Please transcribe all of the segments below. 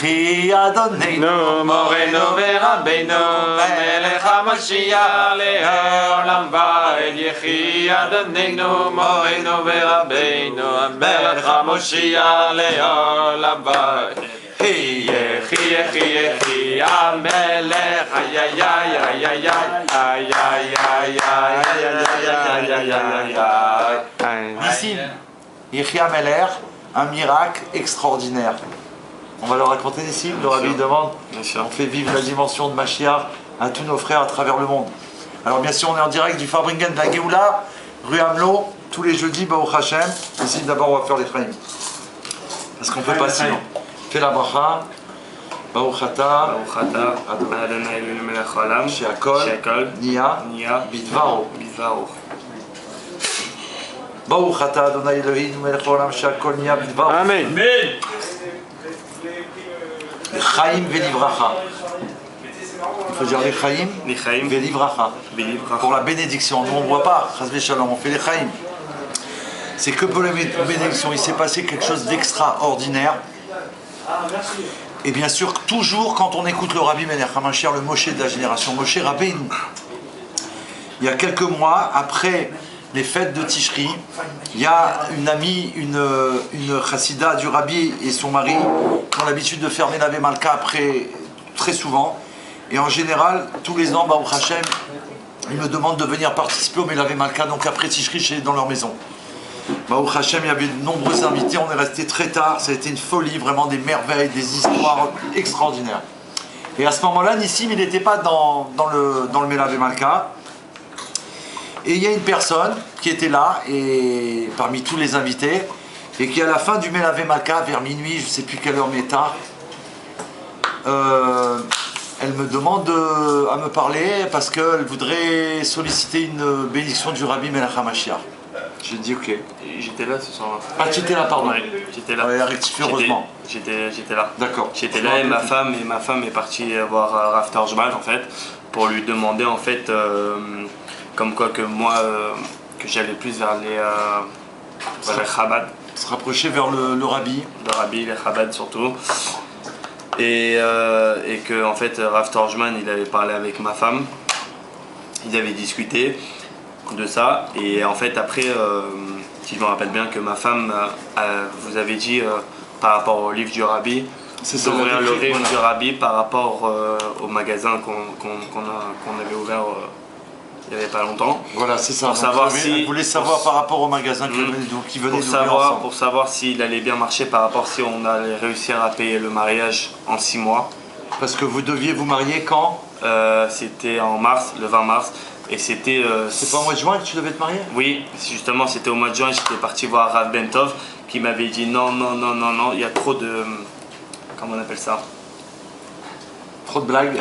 Yehi Adonenu Moreno ורבנו מלך המשיח לעולם ועד יחי אדוננו מורנו ורבנו המלך המשיח לעולם ועד יחי יחי יחי המלך איי איי איי איי איי איי איי איי Nissim, Yehi Amelech, un miracle extraordinaire. On va leur raconter Nissim, le Rabbi demande, on fait vivre la dimension de Mashiach à tous nos frères à travers le monde. Alors bien sûr on est en direct du Farbringen de la Géoula, rue Hamelot, tous les jeudis, Baruch Hashem. Ici d'abord on va faire les Chaim. Parce qu'on ne peut pas sinon. Fais la bracha. Baruch Ata Adonai Eloheinu melech haolam She'akol Nia Bidvaro. Baruch Ata Adonai Eloheinu melech haolam She'akol Nia Bidvaro. Amen. Chaim Velivracha. Il faut dire les Chaim Velivracha. Pour la bénédiction. Nous on ne voit pas, Chazvé Shalom, on fait les Chaim. C'est que pour la bénédiction. Il s'est passé quelque chose d'extraordinaire. Et bien sûr, toujours quand on écoute le Rabbi Melech HaMashiach, le Moshe de la génération, Moshe Rabbeinu, il y a quelques mois, après les fêtes de Tishri, il y a une amie, une chassida du Rabbi et son mari qui ont l'habitude de faire Mélavé Malka après, très souvent. Et en général, tous les ans, Baruch Hashem, ils me demandent de venir participer au Mélavé Malka, donc après Tishri, dans leur maison. Baruch Hashem, il y avait de nombreux invités, on est resté très tard, ça a été une folie, vraiment des merveilles, des histoires extraordinaires. Et à ce moment-là, Nissim, il n'était pas dans le Mélavé Malka. Et il y a une personne qui était là, et parmi tous les invités, et qui à la fin du Mélavé Malka, vers minuit, je ne sais plus quelle heure mais tard, elle me demande à me parler parce qu'elle voudrait solliciter une bénédiction du Rabbi Melech HaMashiach. J'ai dit ok. J'étais là ce soir-là. Ah, tu étais là, pardon. Ouais, j'étais là. Ouais, rectifié, heureusement. J'étais là. D'accord. J'étais là et ma femme est partie voir Rav Torjman en fait pour lui demander en fait comme quoi que moi que j'allais plus vers les Chabad. Se rapprocher vers le Rabbi. Le Rabbi, les Chabad surtout. Et que en fait Rav Torjman il avait parlé avec ma femme. Ils avaient discuté de ça et en fait après si je me rappelle bien que ma femme vous avait dit par rapport au livre du Rabbi d'ouvrir le livre du Rabbi par rapport au magasin qu'on avait ouvert il n'y avait pas longtemps. Voilà, c'est ça. Pour savoir si, vous voulez savoir par rapport au magasin qui venait d'ouvrir ensemble. Pour savoir s'il allait bien marcher par rapport si on allait réussir à payer le mariage en 6 mois. Parce que vous deviez vous marier quand? C'était en mars, le 20 mars. Et c'était. C'est pas au mois de juin que tu devais te marier? Oui, justement, c'était au mois de juin. J'étais parti voir Rav Bentov qui m'avait dit non, il y a trop de. Comment on appelle ça? Trop de blagues.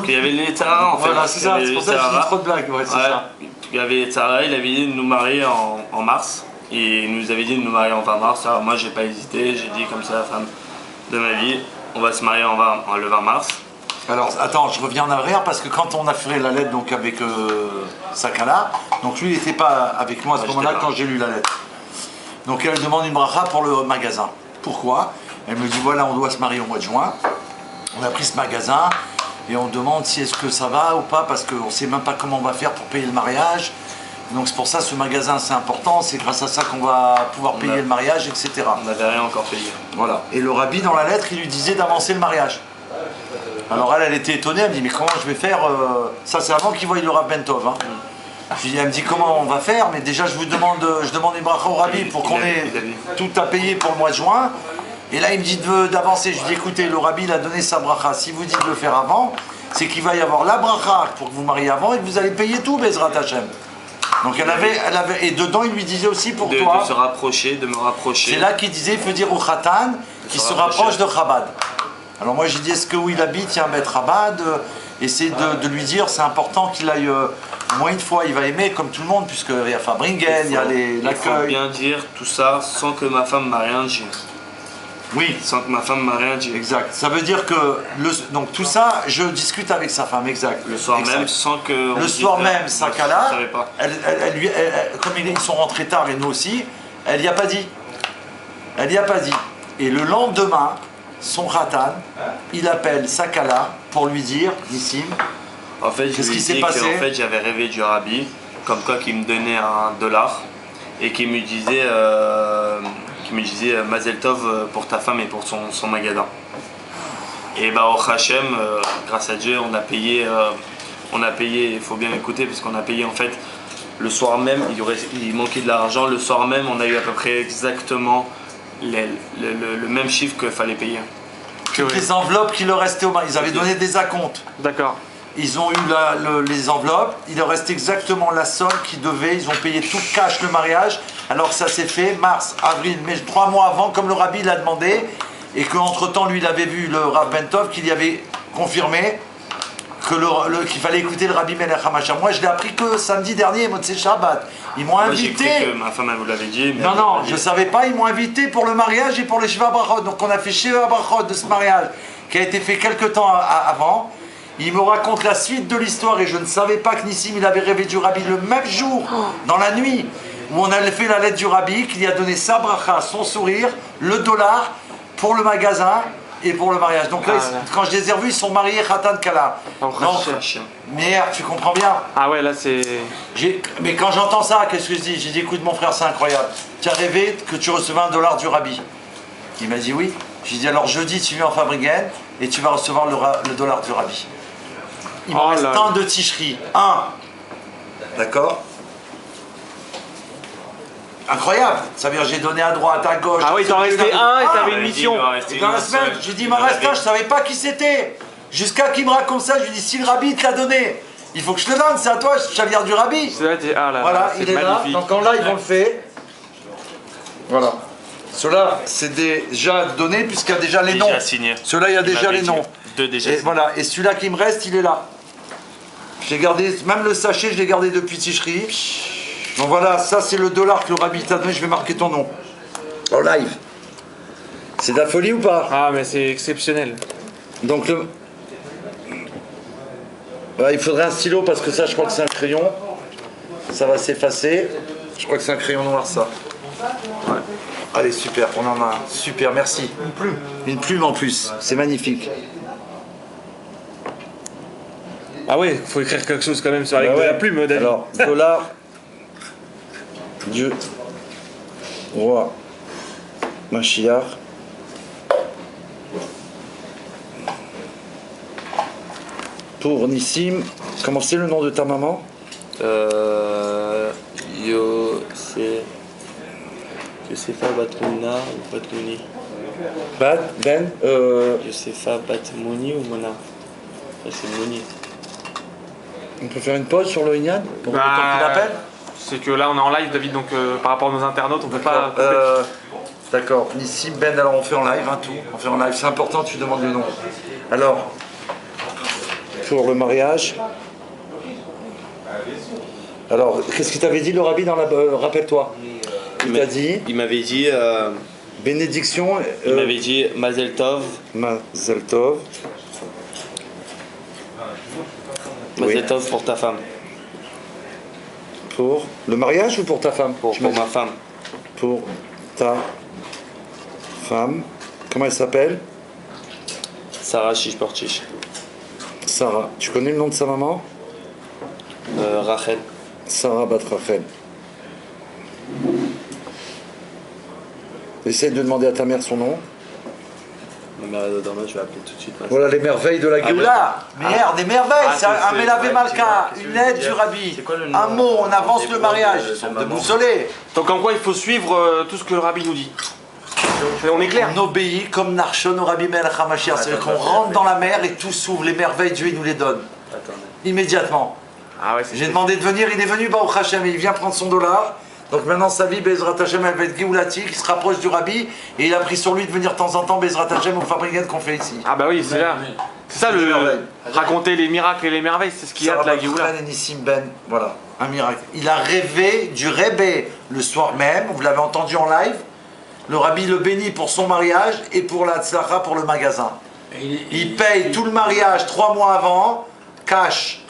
Il y avait les Tzara en fait. Voilà, c'est ça, c'est pour ça que je dis trop de blagues. Ouais, c'est ça. Il y avait les Tzara, il avait dit de nous marier en mars. Et il nous avait dit de nous marier en 20 mars. Alors moi, j'ai pas hésité, j'ai dit comme ça, la femme de ma vie, on va se marier le 20 mars. Alors attends, je reviens en arrière parce que quand on a fait la lettre donc avec Sakala, donc lui il n'était pas avec moi à ce moment-là quand j'ai lu la lettre. Donc elle demande une bracha pour le magasin. Pourquoi? Elle me dit voilà, on doit se marier au mois de juin. On a pris ce magasin et on demande si est-ce que ça va ou pas parce qu'on ne sait même pas comment on va faire pour payer le mariage. Donc c'est pour ça ce magasin c'est important, c'est grâce à ça qu'on va pouvoir payer le mariage, etc. On n'avait rien encore payé. Voilà. Et le Rabbi dans la lettre il lui disait d'avancer le mariage. Alors elle était étonnée, elle me dit mais comment je vais faire ça c'est avant qu'il voie le Rav Bentov. Hein. Elle me dit comment on va faire, mais déjà je demande une bracha au Rabbi pour qu'on ait tout à payer pour le mois de juin. Et là il me dit d'avancer, je lui dis écoutez le Rabbi il a donné sa bracha, si vous dites de le faire avant, c'est qu'il va y avoir la bracha pour que vous mariez avant et que vous allez payer tout Bezrat Hashem. Donc elle avait, et dedans il lui disait aussi pour toi. De se rapprocher, de me rapprocher. C'est là qu'il disait il faut dire au Khatan qui se rapproche de Chabad. Alors moi j'ai dit est-ce que où il habite il y a un maître Chabad, essayer de lui dire c'est important qu'il aille au moins une fois, il va aimer comme tout le monde puisqu'il y a Farbringen, il y a l'accueil. Il faut bien dire tout ça sans que ma femme m'a rien dit. Oui. Sans que ma femme m'a rien dit. Exact. Ça veut dire que donc tout ça, je discute avec sa femme, exact. Le soir même, sans que. Le soir même, Sakala, comme ils sont rentrés tard et nous aussi, elle n'y a pas dit. Elle n'y a pas dit. Et le lendemain, son khatan, il appelle Sakala pour lui dire, Nissim, En fait, je qu'est-ce lui qui ai s'est dit passé? qu'en fait, j'avais rêvé du rabbi, comme quoi qu'il me donnait $1 et qu'il me disait, Mazel Tov pour ta femme et pour son magasin. Et bah, au Hachem, grâce à Dieu, on a payé, il faut bien écouter, parce qu'on a payé en fait le soir même, il manquait de l'argent, le soir même, on a eu à peu près exactement le même chiffre qu'il fallait payer. toutes les enveloppes qui leur restaient au mariage. Ils avaient donné des acomptes. D'accord. Ils ont eu les enveloppes, il leur reste exactement la somme qu'ils devaient, ils ont payé tout cash le mariage, alors que ça s'est fait mars, avril, mai, 3 mois avant, comme le rabbi l'a demandé, et qu'entre temps, lui, il avait vu le Rav Bentov, qu'il y avait confirmé qu'il fallait écouter le rabbi Melech HaMashiach. Moi, je l'ai appris que samedi dernier, Motzei Shabbat. Ils m'ont invité. J'ai cru que ma femme, elle vous l'avait dit. Mais Non, je ne savais pas, ils m'ont invité pour le mariage et pour les Shiva Brachot. Donc on a fait Shiva Brachot de ce mariage, qui a été fait quelques temps avant. Il me raconte la suite de l'histoire et je ne savais pas que Nissim, il avait rêvé du rabbi le même jour, dans la nuit, où on avait fait la lettre du rabbi, qu'il y a donné sa bracha, son sourire, le dollar pour le magasin et pour le mariage. Donc là, quand je les ai revus, ils sont mariés Khatan Kala. Donc, merde, tu comprends bien. Ah ouais, là c'est... Mais quand j'entends ça, qu'est-ce que je dis? J'ai dit, écoute mon frère, c'est incroyable. Tu as rêvé que tu recevais $1 du rabbi? Il m'a dit oui. J'ai dit, alors jeudi, tu viens en Fabriken et tu vas recevoir le dollar du rabbi. Il me reste un de ticherie. Un. D'accord? Incroyable. Ça veut dire j'ai donné à droite, à gauche. Ah oui, t'en restais un et t'avais une mission. Et dans la semaine, j'ai dit, il m'en reste un, je savais pas qui c'était. Jusqu'à qu'il me raconte ça, je lui dis, si le rabbi te l'a donné, il faut que je te le donne, c'est à toi, je chavière du rabbi. Voilà, il est là. Donc quand là, ils vont le faire. Voilà. Ceux-là, c'est déjà donné puisqu'il y a déjà les noms. Ceux-là, il y a déjà les noms. Et voilà. Et celui-là qui me reste, il est là. J'ai gardé, même le sachet, je l'ai gardé depuis Ticherie. Donc voilà, ça c'est le dollar que le rabbi t'a donné, je vais marquer ton nom. En live. C'est de la folie ou pas? Ah mais c'est exceptionnel. Donc il faudrait un stylo parce que ça je crois que c'est un crayon. Ça va s'effacer. Je crois que c'est un crayon noir ça. Ouais. Allez super, on en a un. Super, merci. Une plume. Une plume en plus, c'est magnifique. Ah ouais, faut écrire quelque chose quand même sur avec de la plume, David. Alors, dollar, Dieu, roi, Mashiach. Pour Nissim, comment c'est le nom de ta maman? Yosefa Batmouna ou Batmouni. Yosefa Batmouni ou Mona? C'est Mouni. On peut faire une pause sur le Inyan pour le temps qu'il appelle? C'est que là on est en live, David, donc par rapport à nos internautes, on peut pas... D'accord, Nissim Ben, alors on fait en live tout. On fait en live, c'est important, tu demandes le nom. Alors, pour le mariage. Alors, qu'est-ce qu'il t'avait dit le rabbi dans la... rappelle-toi. Il t'a dit... Il m'avait dit... bénédiction... il m'avait dit Mazel Tov. Mazel Tov. Mazel Tov pour ta femme. Pour le mariage ou pour ta femme? Pour ma femme. Pour ta femme. Comment elle s'appelle? Sarah Shishportish. Sarah. Tu connais le nom de sa maman? Rachel. Sarah Bat Rachel. Essaye de demander à ta mère son nom. Ma mère est dormant, je vais appeler tout de suite. Voilà les merveilles de la Géoula. Merde, des merveilles. C'est un Melavé Malka, une aide du rabbi. Un mot, on avance le mariage. Ils sont déboussolés. Donc en quoi il faut suivre tout ce que le rabbi nous dit. On est clair. On obéit comme Narshon au rabbi Melech HaMashiach. C'est-à-dire qu'on rentre dans la mer et tout s'ouvre. Les merveilles, Dieu il nous les donne. Immédiatement. Ah ouais, j'ai demandé de venir, il est venu, Baruch Hashem, et il vient prendre son dollar. Donc maintenant sa vie, Bezrat Hashem, elle va être Géoulati, qui se rapproche du rabbi, et il a pris sur lui de venir de temps en temps, Bezrat Hashem, au Fabriken qu'on fait ici. Ah bah oui, c'est là. C'est ça le... Raconter les miracles et les merveilles, c'est ce qu'il y a de la Géoula. Ben, voilà, un miracle. Il a rêvé du Rébé le soir même, vous l'avez entendu en live. Le rabbi le bénit pour son mariage et pour la tzlacha pour le magasin. Il paye tout le mariage 3 mois avant, cash.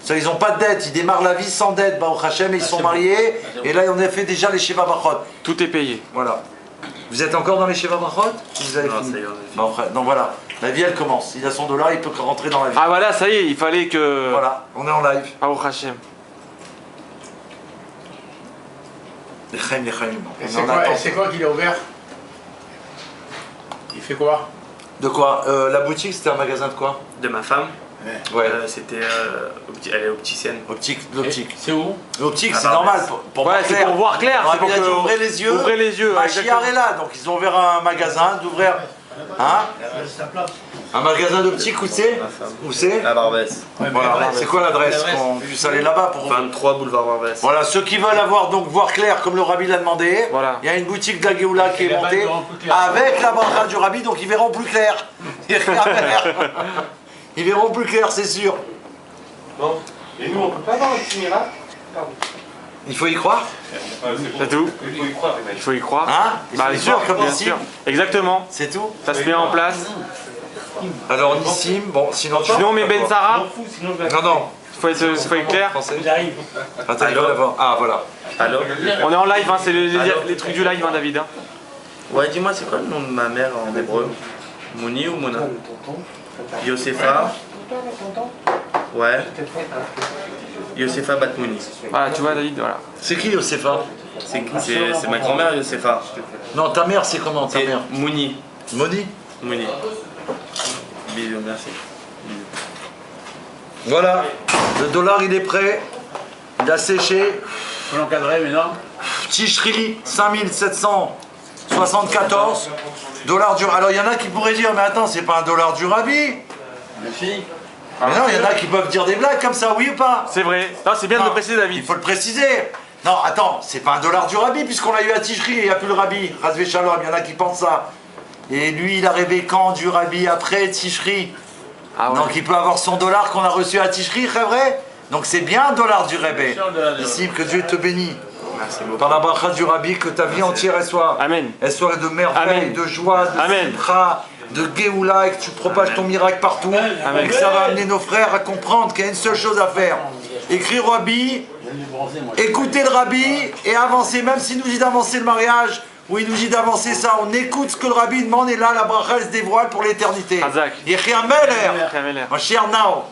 Ça, ils n'ont pas de dette, ils démarrent la vie sans dette, Baruch Hashem, et ils sont mariés, et là on a fait déjà les Shiva Brachot. Tout est payé. Voilà. Vous êtes encore dans les Sheva Brachot? Vous avez Non, fini? ça y est, on a fini. Bon, frère, donc voilà, la vie elle commence. Il a son dollar, il peut rentrer dans la vie. Ah voilà, ça y est, il fallait que... Voilà, on est en live. Baruch Hashem. Les Chaim, les Chaim. Et On c'est est en quoi, attente. qu'il a ouvert? Il fait quoi? De quoi? La boutique, c'était un magasin de quoi? De ma femme, Ouais. c'était elle est opticienne. Optique, l'optique. C'est où? L'optique, Ah, c'est bah, normal ouais. pour Ouais, voir c'est clair. pour voir clair, On c'est pour a dit que... ouvrez les yeux. Ouvrez les yeux, Machiar exactement. est là, donc ils ont ouvert un magasin, d'ouvrir. Hein? Un magasin d'optique, où c'est? Où c'est? La Barbès. Voilà, c'est quoi l'adresse? Qu'on puisse aller là-bas pour. 23 boulevard Barbès. Voilà, ceux qui veulent avoir donc voir clair comme le Rabbi l'a demandé, Voilà. il y a une boutique de la Géoula qui est Les montée verront plus clair. avec la bracha du Rabbi, donc ils verront plus clair. Ils verront plus clair, c'est sûr. Bon. Et nous, on peut pas avoir un petit miracle? Il faut y croire, C'est tout. Il faut y croire, les Il mecs. faut y croire. hein? Il faut Bah, y bien sûr, croire comme bien Nissim. sûr. Exactement. C'est tout. Ça se met en place. Alors Nissim, bon, sinon tu. Sinon, mais Ben Je Sarah, m'en fous, sinon je vais. Non, non. faut être clair. Français. J'arrive. Attends, il va l'avoir. Ah, voilà. Allô? On est en live, hein, c'est Alors les trucs du live, hein, David. Hein. Ouais, dis-moi, c'est quoi le nom de ma mère en hébreu? Mouni ou Mona? Yosefa? Ouais. Yosefa Batmouni. Voilà, tu vois, David, voilà. C'est qui Yosefa? C'est ma grand-mère, Yosefa. Non, ta mère, c'est comment ta C'est mère? Mouni. Moni? Mouni. Bisous, merci. Voilà, le dollar il est prêt, il a séché. Faut l'encadrer maintenant. Tishri, 5774 dollars du. Alors il y en a qui pourraient dire, mais attends, c'est pas un dollar du Rabbi. Merci. Mais non, il y en a qui peuvent dire des blagues comme ça, oui ou pas? C'est vrai. Non, c'est bien de Non, le préciser, Il David. faut le préciser. Non, attends, c'est pas un dollar du Rabbi puisqu'on l'a eu à Tishri et il n'y a plus le Rabbi. Razvé Shalom, il y en a qui pensent ça. Et lui, il a rêvé quand du Rabbi après Tishri. Ah ouais. Donc il peut avoir son dollar qu'on a reçu à Tishri, c'est vrai? Donc c'est bien un dollar du Rabbi. Ici, que Dieu te bénisse. Merci beaucoup. Par la bracha du Rabbi, que ta vie entière Amen. elle soit de merveille, Amen. de joie, de Amen. simcha, de Géoula, et que tu propages ton miracle partout. Amen. Et que ça va amener nos frères à comprendre qu'il y a une seule chose à faire. Écrire au Rabbi, écouter le Rabbi et avancer, même s'il nous dit d'avancer le mariage, ou il nous dit d'avancer ça, on écoute ce que le Rabbi demande et là la bracha elle se dévoile pour l'éternité. Hazak. Yechia Meler, Kameler. Mashiach Nao.